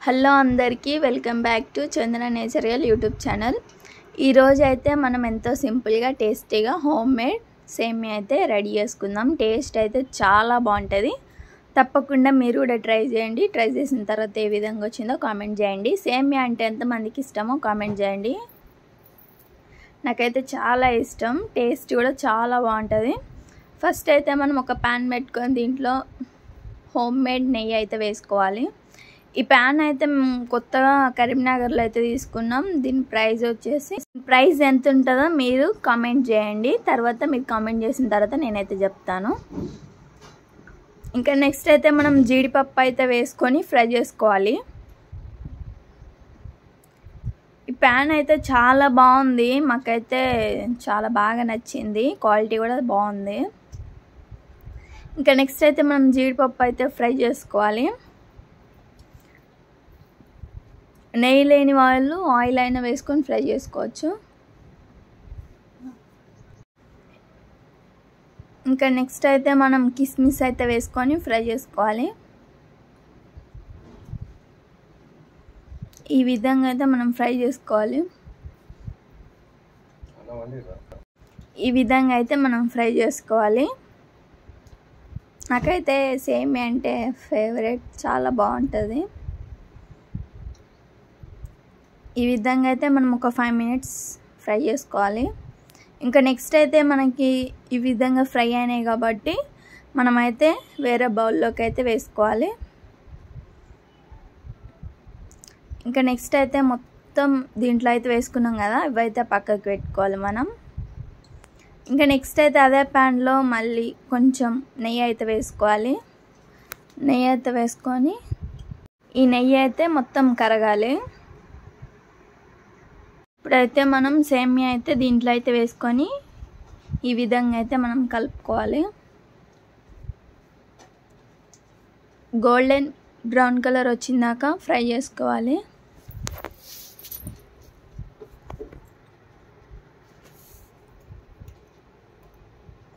Hello అందరికీ welcome back to Chandana natural YouTube channel. ఈరోజు అయితే మనం ఎంతో సింపుల్గా టేస్టీగా హోమ్ మేడ్ సేమియా అయితే రెడీ చేసుకుందాం. టేస్ట్ అయితే చాలా బాగుంటుంది. తప్పకుండా మీరు కూడా ట్రై చేయండి. ట్రై చేసిన తర్వాత ఏ విధంగా వచ్చిందో కామెంట్ చేయండి. సేమియా అంటే ఎంతమందికి ఇష్టమో కామెంట్ చేయండి. నాకైతే చాలా ఇష్టం. టేస్ట్ కూడా చాలా బాగుంటుంది. ఫస్ట్ అయితే మనం ఒక ప్యాన్ పెట్టుకొని దీంట్లో హోమ్ మేడ్ నెయ్యి అయితే వేసుకోవాలి. ఈ ప్యాన్ అయితే కొత్తగా కరీంనగర్లో అయితే తీసుకున్నాం. దీని ప్రైస్ ఎంత ఉంటుందో మీరు కామెంట్ చేయండి. తర్వాత మీరు కామెంట్ చేసిన తర్వాత నేనైతే చెప్తాను. ఇంకా నెక్స్ట్ అయితే మనం జీడిపప్పు అయితే వేసుకొని ఫ్రై చేసుకోవాలి. ఈ ప్యాన్ అయితే చాలా బాగుంది. మాకైతే చాలా బాగా నచ్చింది. క్వాలిటీ కూడా బాగుంది. ఇంకా నెక్స్ట్ అయితే మనం జీడిపప్పు అయితే ఫ్రై చేసుకోవాలి. నెయ్యి లేని వాళ్ళు ఆయిల్ అయినా వేసుకొని ఫ్రై చేసుకోవచ్చు. ఇంకా నెక్స్ట్ అయితే మనం కిస్మిస్ అయితే వేసుకొని ఫ్రై చేసుకోవాలి. ఈ విధంగా అయితే మనం ఫ్రై చేసుకోవాలి. నాకైతే సేమియా అంటే ఫేవరెట్, చాలా బాగుంటుంది. ఈ విధంగా అయితే మనం ఒక 5 minutes ఫ్రై చేసుకోవాలి. ఇంకా నెక్స్ట్ అయితే మనకి ఈ విధంగా ఫ్రై అయినాయి కాబట్టి మనమైతే వేరే బౌల్లోకి అయితే వేసుకోవాలి. ఇంకా నెక్స్ట్ అయితే మొత్తం దీంట్లో అయితే వేసుకున్నాం కదా, ఇవైతే పక్కకి పెట్టుకోవాలి మనం. ఇంకా నెక్స్ట్ అయితే అదే ప్యాన్లో మళ్ళీ కొంచెం నెయ్యి అయితే వేసుకోవాలి. నెయ్యి అయితే వేసుకొని ఈ నెయ్యి అయితే మొత్తం కరగాలి. ఇప్పుడైతే మనం సేమియా అయితే దీంట్లో అయితే వేసుకొని ఈ విధంగా అయితే మనం కలుపుకోవాలి. గోల్డెన్ బ్రౌన్ కలర్ వచ్చిందాక ఫ్రై చేసుకోవాలి.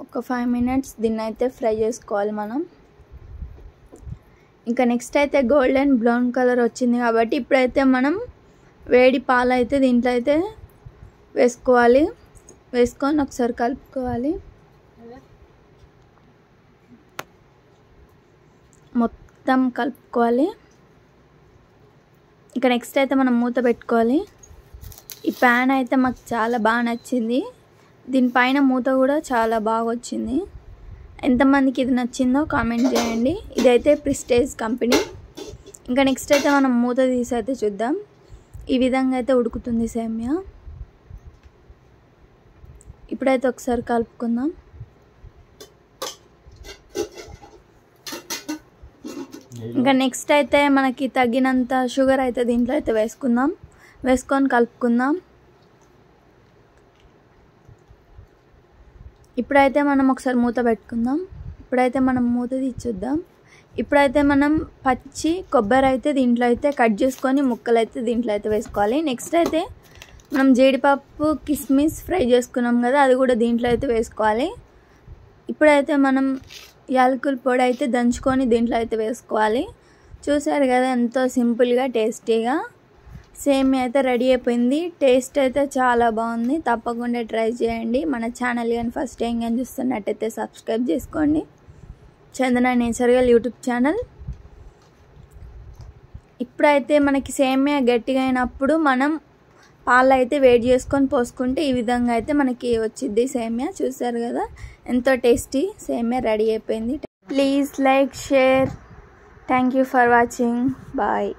ఒక 5 minutes దీన్ని అయితే ఫ్రై చేసుకోవాలి మనం. ఇంకా నెక్స్ట్ అయితే గోల్డెన్ బ్రౌన్ కలర్ వచ్చింది కాబట్టి ఇప్పుడైతే మనం వేడి పాలు అయితే దీంట్లో అయితే వేసుకోవాలి. వేసుకొని ఒకసారి కలుపుకోవాలి. మొత్తం కలుపుకోవాలి. ఇంకా నెక్స్ట్ అయితే మనం మూత పెట్టుకోవాలి. ఈ ప్యాన్ అయితే మాకు చాలా బాగా నచ్చింది. దీనిపైన మూత కూడా చాలా బాగా వచ్చింది. ఎంతమందికి ఇది నచ్చిందో కామెంట్ చేయండి. ఇదైతే ప్రెస్టేజ్ కంపెనీ. ఇంకా నెక్స్ట్ అయితే మనం మూత తీసి అయితే చూద్దాం. ఈ విధంగా అయితే ఉడుకుతుంది సేమియా. ఇప్పుడైతే ఒకసారి కలుపుకుందాం. ఇంకా నెక్స్ట్ అయితే మనకి తగినంత షుగర్ అయితే దీంట్లో అయితే వేసుకొని కలుపుకుందాం. ఇప్పుడైతే మనం ఒకసారి మూత పెట్టుకుందాం. ఇప్పుడైతే మనం మూత తీసి చూద్దాం. ఇప్పుడైతే మనం పచ్చి కొబ్బరి అయితే దీంట్లో అయితే కట్ చేసుకొని ముక్కలు అయితే దీంట్లో అయితే వేసుకోవాలి. నెక్స్ట్ అయితే మనం జీడిపప్పు కిస్మిస్ ఫ్రై చేసుకున్నాం కదా, అది కూడా దీంట్లో అయితే వేసుకోవాలి. ఇప్పుడైతే మనం యాలకుల పొడి అయితే దంచుకొని దీంట్లో అయితే వేసుకోవాలి. చూసారు కదా, ఎంతో సింపుల్గా టేస్టీగా సేమియా అయితే రెడీ అయిపోయింది. టేస్ట్ అయితే చాలా బాగుంది. తప్పకుండా ట్రై చేయండి. మన ఛానల్ కానీ ఫస్ట్ టైం కానీ చూస్తున్నట్టయితే సబ్స్క్రైబ్ చేసుకోండి. చందన నేచురల్ యూట్యూబ్ ఛానల్. ఇప్పుడైతే మనకి సేమియా గట్టిగా అయినప్పుడు మనం పాలు అయితే వేడి చేసుకొని పోసుకుంటే ఈ విధంగా అయితే మనకి వచ్చింది సేమియా. చూసారు కదా, ఎంతో టేస్టీ సేమియా రెడీ అయిపోయింది. Please like, share. Thank you for watching. Bye.